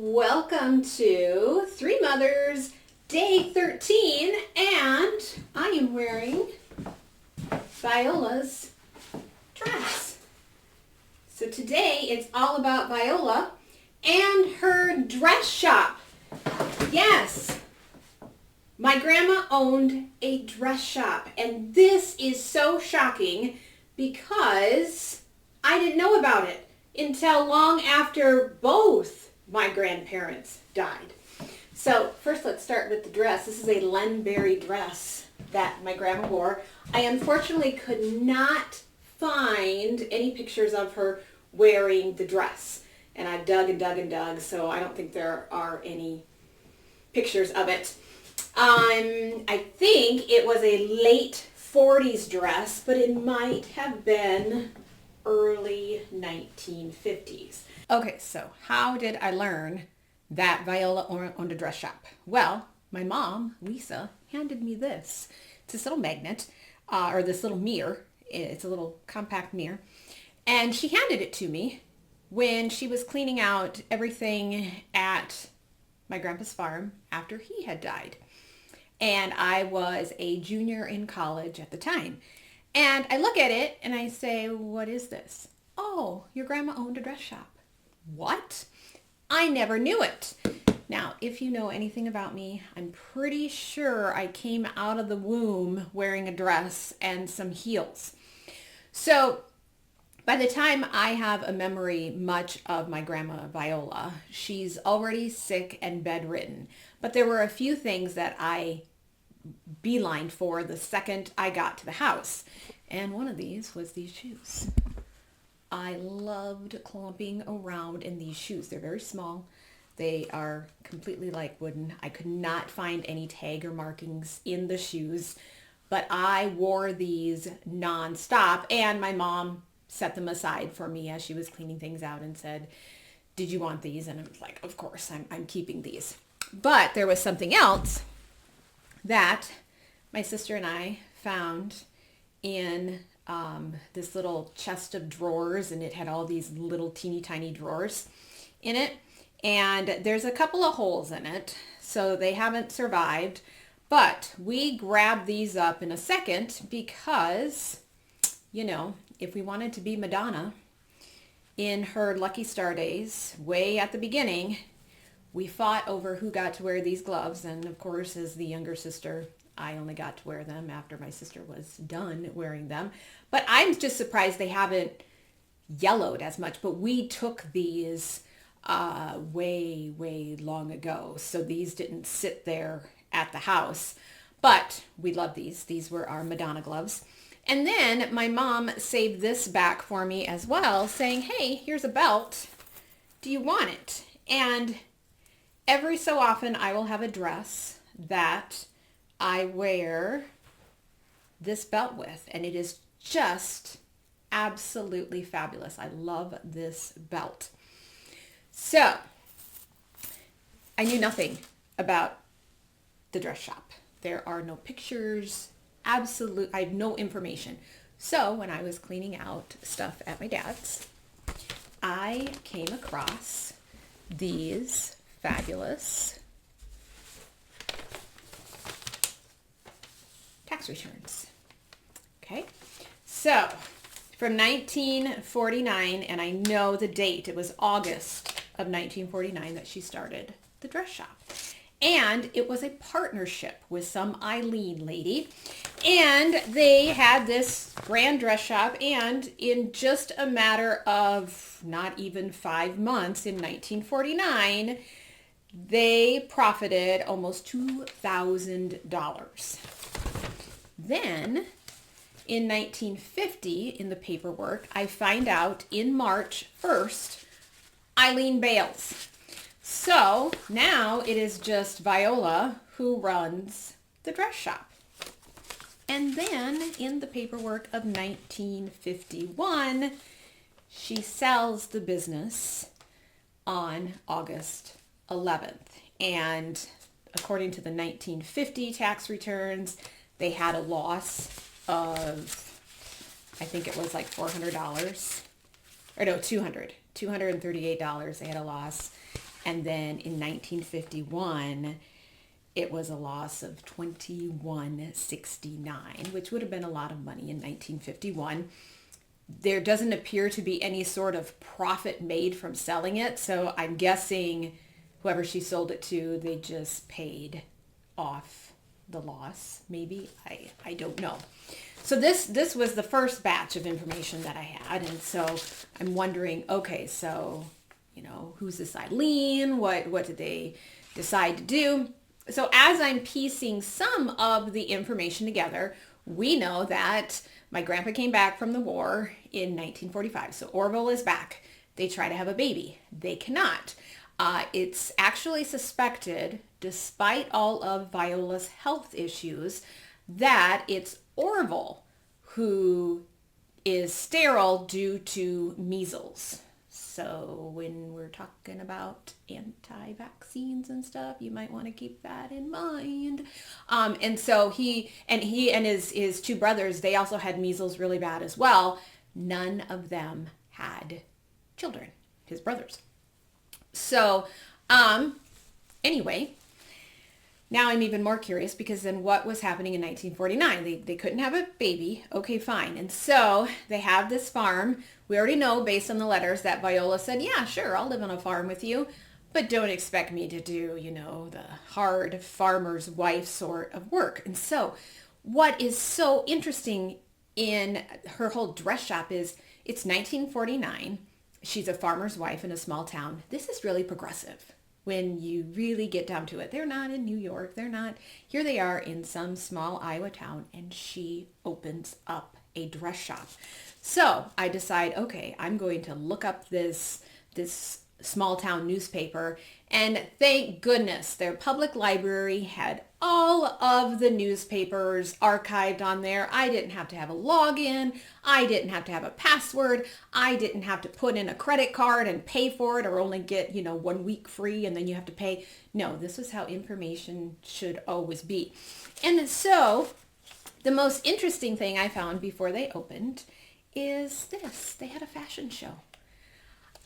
Welcome to Three Mothers, Day 13, and I am wearing Viola's dress. So today it's all about Viola and her dress shop. Yes, my grandma owned a dress shop, and this is so shocking because I didn't know about it until long after both my grandparents died. So first let's start with the dress. This is a Lenberry dress that my grandma wore. I unfortunately could not find any pictures of her wearing the dress. And I've dug and dug and dug, so I don't think there are any pictures of it. I think it was a late 40s dress, but it might have been early 1950s. Okay, so how did I learn that Viola owned a dress shop? Well, my mom, Lisa, handed me this. It's this little magnet, or this little mirror. It's a little compact mirror. And she handed it to me when she was cleaning out everything at my grandpa's farm after he had died. And I was a junior in college at the time. And I look at it and I say, what is this? Oh, your grandma owned a dress shop. What? I never knew it. Now, if you know anything about me, I'm pretty sure I came out of the womb wearing a dress and some heels. So by the time I have a memory much of my grandma Viola, she's already sick and bedridden. But there were a few things that I beelined for the second I got to the house. And one of these was these shoes. I loved clomping around in these shoes. They're very small. They are completely like wooden. I could not find any tag or markings in the shoes, but I wore these nonstop, and my mom set them aside for me as she was cleaning things out and said, did you want these? And I was like, of course, I'm keeping these. But there was something else that my sister and I found in this little chest of drawers, and it had all these little teeny tiny drawers in it, and there's a couple of holes in it, so they haven't survived, but we grabbed these up in a second because, you know, if we wanted to be Madonna in her Lucky Star days way at the beginning, we fought over who got to wear these gloves, and of course, as the younger sister, I only got to wear them after my sister was done wearing them. But I'm just surprised they haven't yellowed as much. But we took these way, way long ago. So these didn't sit there at the house. But we love these. These were our Madonna gloves. And then my mom saved this back for me as well, saying, hey, here's a belt. Do you want it? And every so often I will have a dress that I wear this belt with, and it is just absolutely fabulous. I love this belt. So I knew nothing about the dress shop. There are no pictures, I have no information. So when I was cleaning out stuff at my dad's, I came across these fabulous tax returns. Okay, so from 1949, and I know the date, it was August of 1949 that she started the dress shop. And it was a partnership with some Eileen lady, and they had this grand dress shop, and in just a matter of not even 5 months, in 1949, they profited almost $2,000. Then in 1950, in the paperwork, I find out in March 1st, Eileen bails. So now it is just Viola who runs the dress shop. And then in the paperwork of 1951, she sells the business on August 11th. And according to the 1950 tax returns, they had a loss of, I think it was like $400, or no, $238. They had a loss. And then in 1951, it was a loss of 2169, which would have been a lot of money in 1951. There doesn't appear to be any sort of profit made from selling it. So I'm guessing whoever she sold it to, they just paid off the loss. Maybe. I don't know. So this was the first batch of information that I had. And so I'm wondering, okay, so, who's this Eileen? What did they decide to do? So as I'm piecing some of the information together, we know that my grandpa came back from the war in 1945. So Orville is back. They try to have a baby. They cannot. It's actually suspected, despite all of Viola's health issues, that it's Orville who is sterile due to measles. So when we're talking about anti-vaccines and stuff, you might want to keep that in mind. And so he and his two brothers, they also had measles really bad as well. None of them had children, his brothers. So anyway, now I'm even more curious, because then what was happening in 1949? They couldn't have a baby. Okay, fine. And so they have this farm. We already know, based on the letters, that Viola said, yeah, sure, I'll live on a farm with you, but don't expect me to do, the hard farmer's wife sort of work. And so what is so interesting in her whole dress shop is it's 1949. She's a farmer's wife in a small town. This is really progressive. When you really get down to it, they're not in New York. They're not. Here they are in some small Iowa town, and she opens up a dress shop. So I decide, okay, I'm going to look up this small town newspaper, and thank goodness their public library had all of the newspapers archived on there. I didn't have to have a login. I didn't have to have a password. I didn't have to put in a credit card and pay for it, or only get, 1 week free and then you have to pay. No, this is how information should always be. And so the most interesting thing I found before they opened is this. They had a fashion show.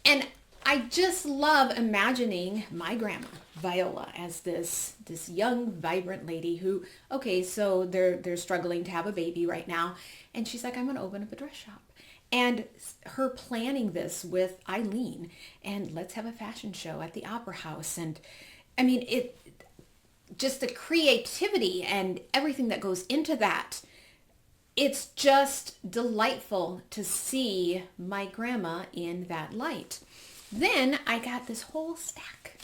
And I just love imagining my grandma, Viola, as this young, vibrant lady who, okay, so they're struggling to have a baby right now. And she's like, I'm going to open up a dress shop. And her planning this with Eileen, and let's have a fashion show at the Opera House. And I mean, just the creativity and everything that goes into that. It's just delightful to see my grandma in that light. Then I got this whole stack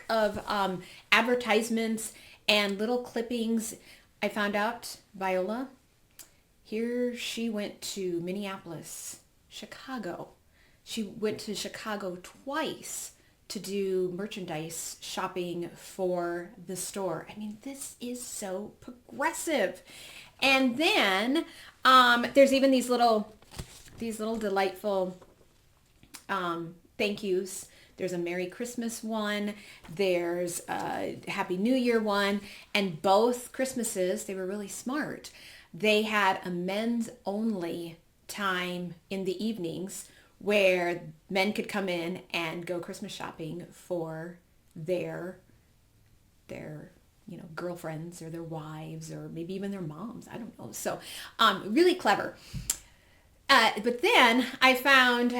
of advertisements and little clippings. I found out Viola, here she went to Minneapolis, Chicago. She went to Chicago twice to do merchandise shopping for the store. I mean, this is so progressive. And then there's even these little delightful thank yous. There's a Merry Christmas one. There's a Happy New Year one. And both Christmases, they were really smart. They had a men's only time in the evenings where men could come in and go Christmas shopping for their girlfriends or their wives, or maybe even their moms. I don't know. So really clever. But then I found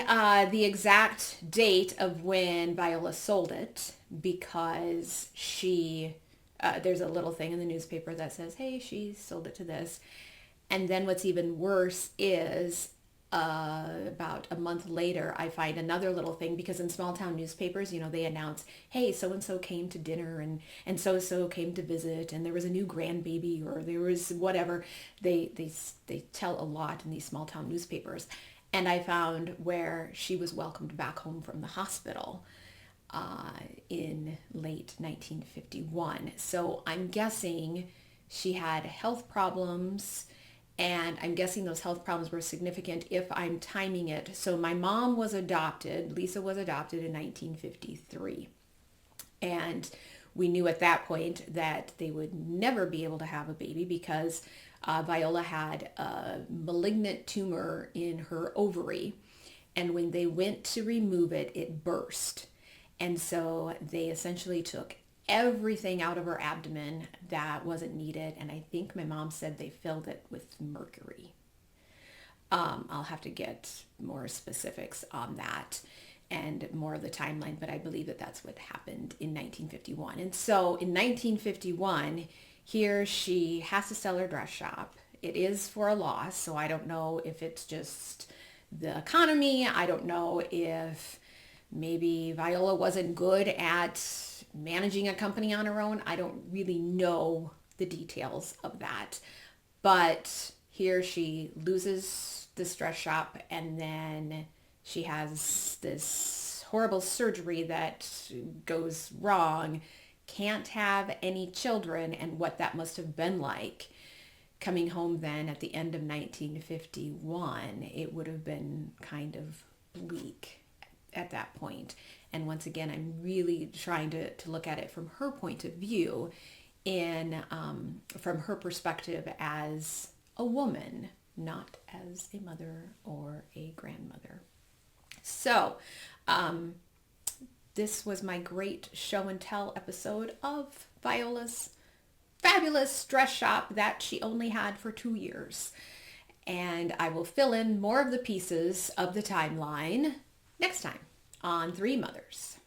the exact date of when Viola sold it, because there's a little thing in the newspaper that says, hey, she sold it to this. And then what's even worse is about a month later, I find another little thing, because in small town newspapers, they announce, hey, so-and-so came to dinner and so-and-so came to visit, and there was a new grandbaby, or there was whatever. They tell a lot in these small town newspapers. And I found where she was welcomed back home from the hospital in late 1951. So I'm guessing she had health problems. And I'm guessing those health problems were significant if I'm timing it. So my mom was adopted. Lisa was adopted in 1953. And we knew at that point that they would never be able to have a baby, because Viola had a malignant tumor in her ovary. And when they went to remove it, it burst. And so they essentially took everything out of her abdomen that wasn't needed. And I think my mom said they filled it with mercury. I'll have to get more specifics on that and more of the timeline, but I believe that that's what happened in 1951. And so in 1951, here she has to sell her dress shop. It is for a loss, so I don't know if it's just the economy. I don't know if maybe Viola wasn't good at managing a company on her own. I don't really know the details of that. But here she loses this dress shop, and then she has this horrible surgery that goes wrong, can't have any children, and what that must have been like. Coming home then at the end of 1951, it would have been kind of bleak at that point. And once again, I'm really trying to look at it from her point of view, from her perspective as a woman, not as a mother or a grandmother. So this was my great show and tell episode of Viola's fabulous dress shop that she only had for 2 years. And I will fill in more of the pieces of the timeline next time on Three Mothers.